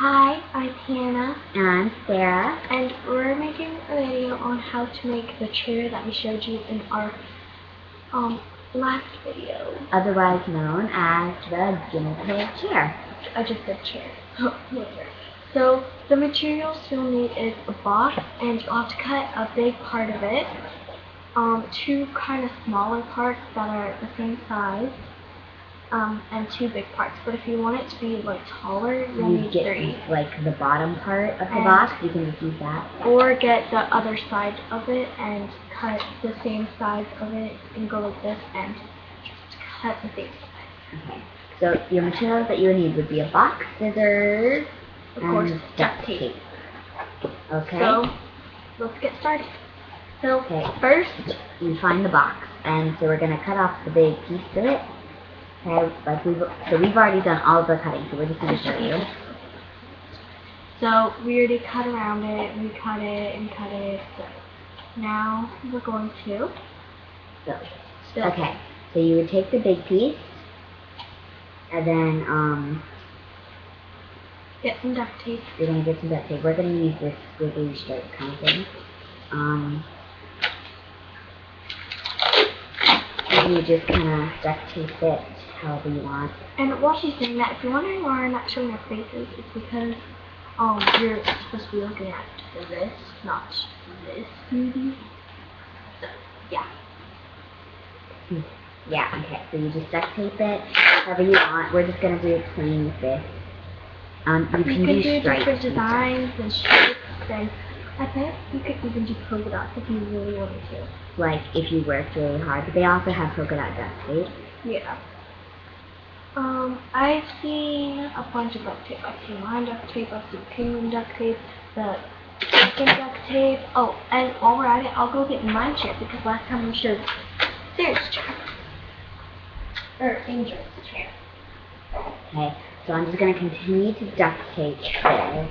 Hi, I'm Hannah, And I'm Sarah. and we're making a video on how to make the chair that we showed you in our last video. Otherwise known as the guinea pig chair. I just said chair. So the materials you'll need is a box, and you'll have to cut a big part of it, two kind of smaller parts that are the same size, and two big parts. But if you want it to be like taller, you'll need three. Like the bottom part of the box, you can just use that. Or get the other side of it and cut the same size of it and go like this and just cut the same size. Okay. So your materials that you would need would be a box, scissors, of course, and duct tape. Okay. So let's get started. So first you find the box, and so we're gonna cut off the big piece of it. Okay, like we've already done all of the cutting, so we're just gonna show you. So we already cut around it, we cut it and cut it. So now we're going to. Okay, so you would take the big piece, and then get some duct tape. You're gonna get some duct tape. We're gonna use this squiggly stripe kind of thing. You just kind of duct tape it however you want. And while she's saying that, if you're wondering why we're not showing our faces, it's because you're supposed to be looking at this, not this movie. So yeah. Yeah, okay. So you just duct tape it however you want. We're just gonna do it plain with this. You can do stripes different designs and shapes, and I bet you could even do polka dots if you really wanted to. Like if you worked really hard, but they also have polka dot duct tape. Yeah. I've seen a bunch of duct tape. I've seen line duct tape, I've seen penguin duct tape, the second duct tape. Oh, and while we're at it, I'll go get my chair because last time we showed Sarah's chair. Or Angel's chair. Okay, so I'm just going to continue to duct tape this.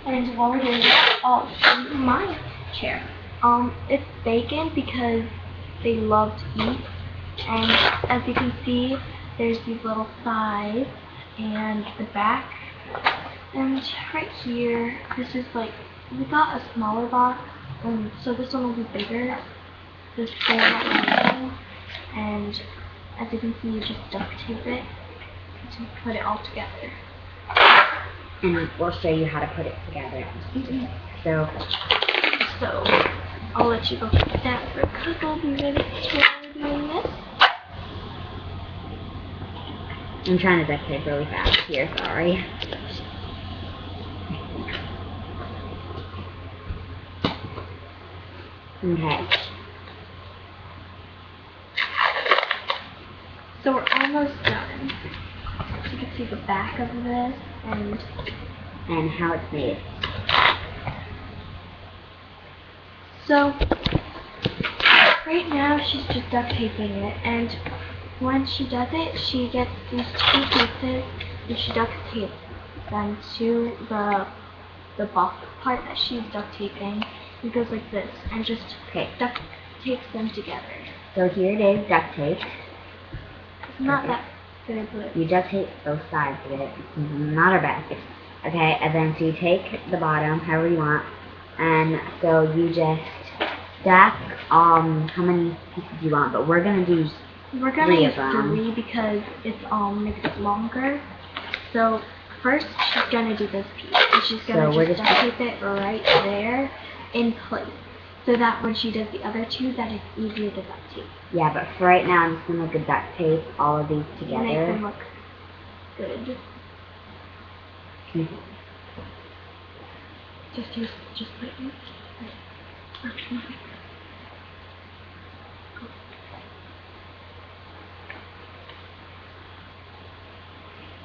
And while we're doing that, I'll show you my chair. It's bacon because they love to eat. And as you can see, there's these little thighs and the back. And right here, this is like, we got a smaller box, so this one will be bigger. This one will, and as you can see, you just duct tape it to put it all together. And we'll show you how to put it together. So I'll let you go get that for a couple of minutes while we're doing this. I'm trying to duct tape really fast here, sorry. Okay. So we're almost done. You can see the back of this and how it's made. So right now she's just duct taping it, and when she does it, she gets these two pieces and she duct tapes them to the box part that she's duct taping. It goes like this and just duct tapes them together. So here it is, duct taped. It's not that good, but you duct tape both sides of it. Not our best. Okay, and then so you take the bottom, however you want, and so you just stack how many pieces you want, but we're gonna do three of them. Three because it makes it longer. So first she's gonna do this piece, and she's gonna just duct tape it right there in place, so that when she does the other two, that it's easier to duct tape. Yeah, but for right now, I'm just gonna duct tape all of these together. Make them look good. Just put it in.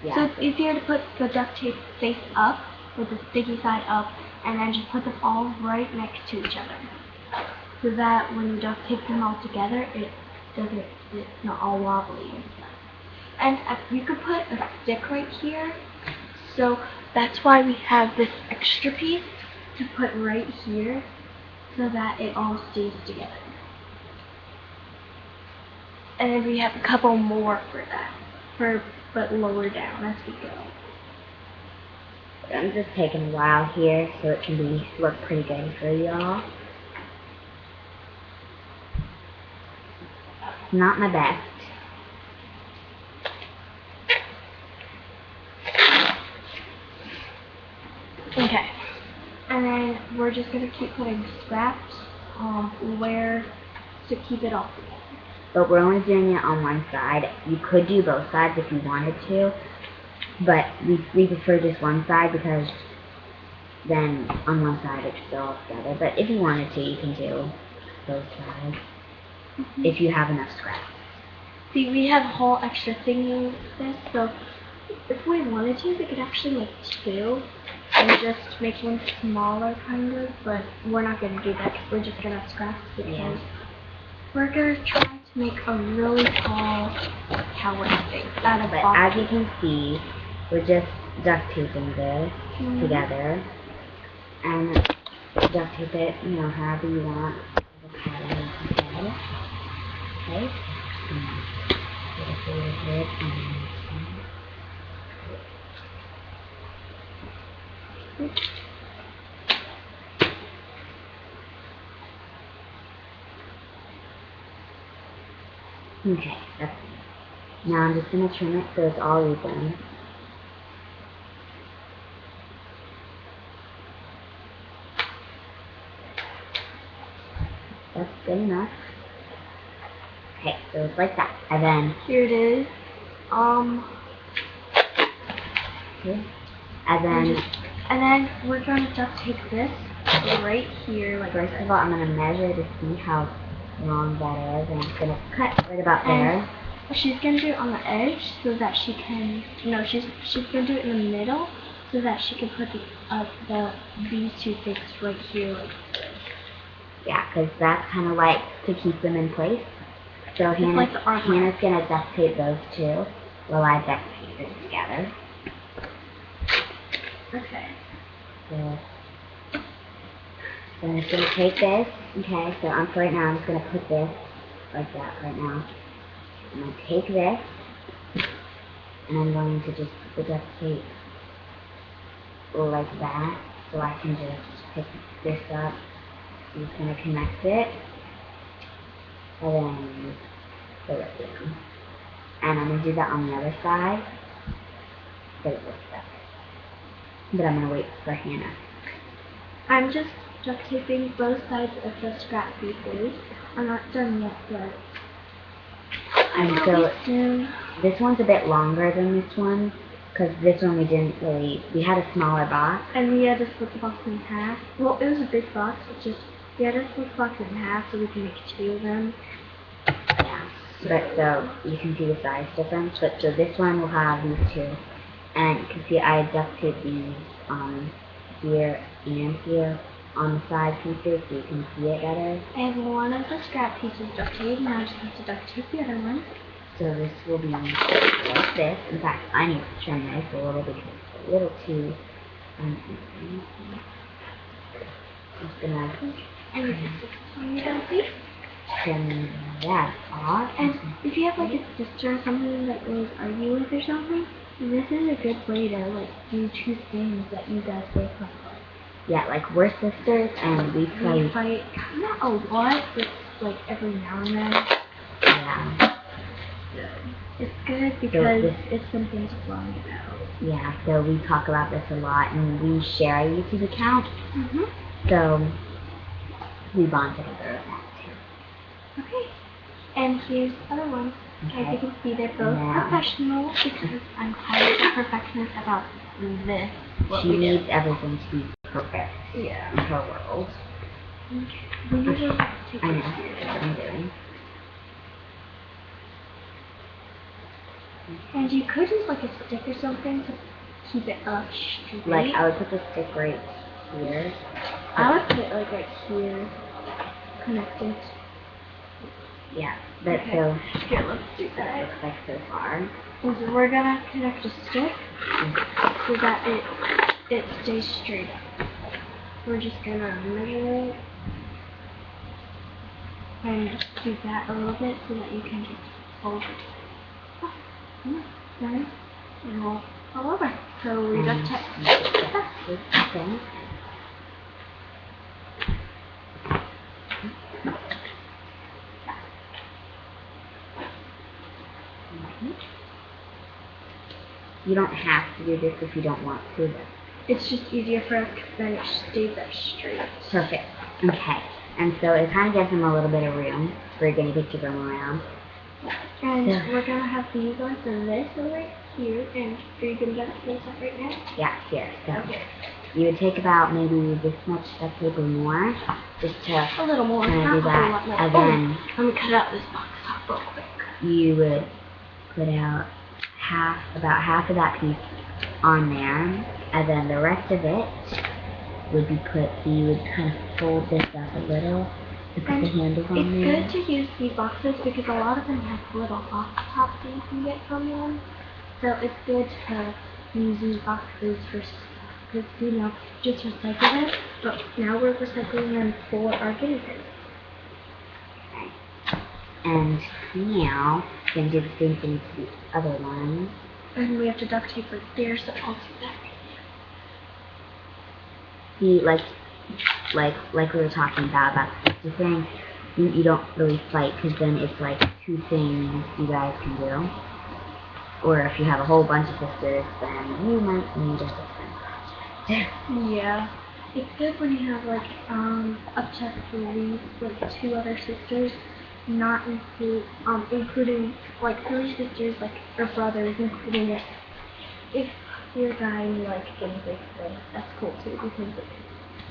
Yeah. So it's easier to put the duct tape face up, with the sticky side up, and then just put them all right next to each other. So that when you duct tape them all together, it's not all wobbly and stuff. And you could put a stick right here, so that's why we have this extra piece to put right here, so that it all stays together. And then we have a couple more for that, but lower down as we go. I'm just taking a while here so it can look pretty good for y'all. Not my best. Okay. And then we're just gonna keep putting scraps where to keep it all together. But we're only doing it on one side. You could do both sides if you wanted to, but we prefer just one side because then on one side it's still all together. But if you wanted to, you can do both sides if you have enough scraps. See, we have a whole extra thingy with this, so if we wanted to, we could actually make two and just make one smaller, kind of, but we're not going to do that because we're just going to have scraps because we're going to try to make a really tall tower thing out of But boxes. as you can see, we're just duct taping this together, and duct tape it, you know, however you want. Okay. Okay, that's it. Now I'm just going to trim it so it's all even. That's good enough. Okay, so it's like that. And then here it is. Okay. And then we're going to duct tape this right here. Like first of all, I'm going to measure to see how long that is, and I'm going to cut right about there. She's going to do it on the edge so that she can, no, she's going to do it in the middle so that she can put these two things right here like this. Yeah, because that's kind of like to keep them in place. So Hannah's going to duct tape those two while I duct tape this together. Okay. So I'm just going to take this. Okay, so right now I'm just going to put this like that right now. I'm going to take this and I'm going to just put the duct tape like that so I can just pick this up. I'm just going to connect it and then put it down. And I'm going to do that on the other side so it looks better. But I'm going to wait for Hannah. I'm just duct taping both sides of the scrap pieces. I'm not done yet, but and so this one's a bit longer than this one because this one we had a smaller box. And we had to split the box in half. Well, it was a big box, it's just we had to split the box in half so we can make two of them. Yeah, but so you can see the size difference. But so this one will have these two. And you can see I duct taped these here and here on the side pieces so you can see it better. I have one of the scrap pieces duct taped, now I just have to duct tape the other one. So this will be like this. In fact, I need to trim this a little because it's a little too I'm just gonna trim that off. And if you have like a sister or something that you argue with or something, this is a good way to like do two things that you guys both like. Yeah, like we're sisters and we fight not a lot, but like every now and then. Yeah. It's good because it's something to bond about. Yeah, so we talk about this a lot and we share a YouTube account. So we bond together with that too. Okay. And here's the other one. Okay. As you can see, they're both professional because I'm quite a perfectionist about this. She needs everything to be perfect in her world. Okay. I know what I'm doing. And you could use like a stick or something to keep it up straight. Like I would put the stick right here. I would put it like right here, connected. Yeah, but okay. So here, let's do that. Looks like so far. So we're gonna connect a stick so that it stays straight up. We're just gonna measure it and do that a little bit so that you can just fold it. Then roll all over. So we duct tape. Okay. You don't have to do this if you don't want to. It's just easier for us because then it stays up straight. Perfect. Okay. And so it kind of gives them a little bit of room for a guinea pig to roam around. And we're going to have these on for this over here. And are you going to duct tape that right now? Yeah, here. So Okay. you would take about maybe this much duct tape or more, just to A little more. kind of do Not a whole that. lot more. And then let me cut out this box top real quick. you would put out about half of that piece on there, and then the rest of it would be put, so you would kind of fold this up a little to put the handles on there. It's good to use these boxes because a lot of them have little box tops that you can get from them. So it's good to use these boxes for stuff because, you know, just recycle them. But now we're recycling them for our guinea pigs. And now, we're going to do the same thing to the other one. And we have to duct tape right there, so I'll do that. See, like we were talking about the sister thing, you don't really fight, because then it's like two things you guys can do. Or if you have a whole bunch of sisters, then you might need a different. Yeah. It's good when you have like up to 3, like 2 other sisters, not including like 3 sisters, like or brothers, including if you're a guy and you like guinea pigs, then that's cool too because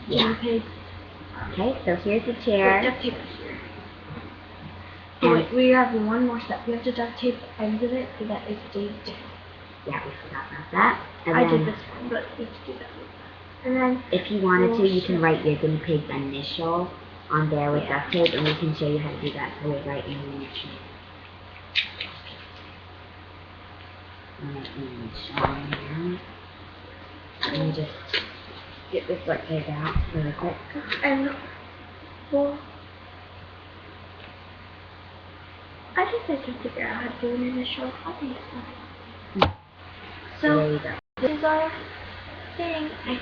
guinea pigs. Okay, so here's the chair. Duct tape it here. Oh, wait, we have one more step. We have to duct tape the ends of it so that it stays down. Yeah, we forgot about that. And I then, did this one, but we have to do that one. And then if you wanted to, you can write your guinea pig's initial on there with duct tape, and we can show you how to do that. So we'll write your initial. Let me just get this duct tape out really quick. And well, I guess I can figure out how to do an initial. I'll do this. So There you go. this is our thing. I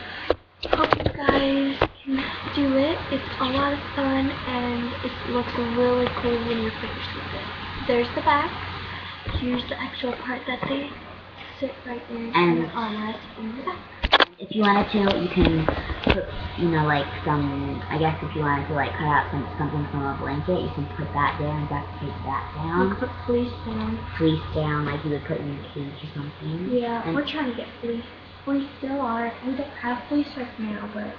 hope you guys can do it. It's a lot of fun and it looks really cool when you finish with it. There's the back. Here's the actual part that they sit right in and on us in the back. If you wanted to, you can put, you know, like some, I guess if you wanted to like cut out something from a blanket, you can put that there and duct tape that down. We'll put fleece down. Fleece down like you would put in your cage or something. Yeah, and we're trying to get fleece. We still are. We don't have fleece right now, but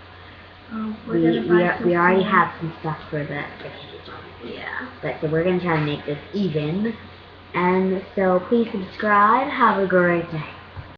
we're gonna buy some. We already have some stuff for the cage. Yeah. But so we're gonna try to make this even. And so please subscribe. Have a great day.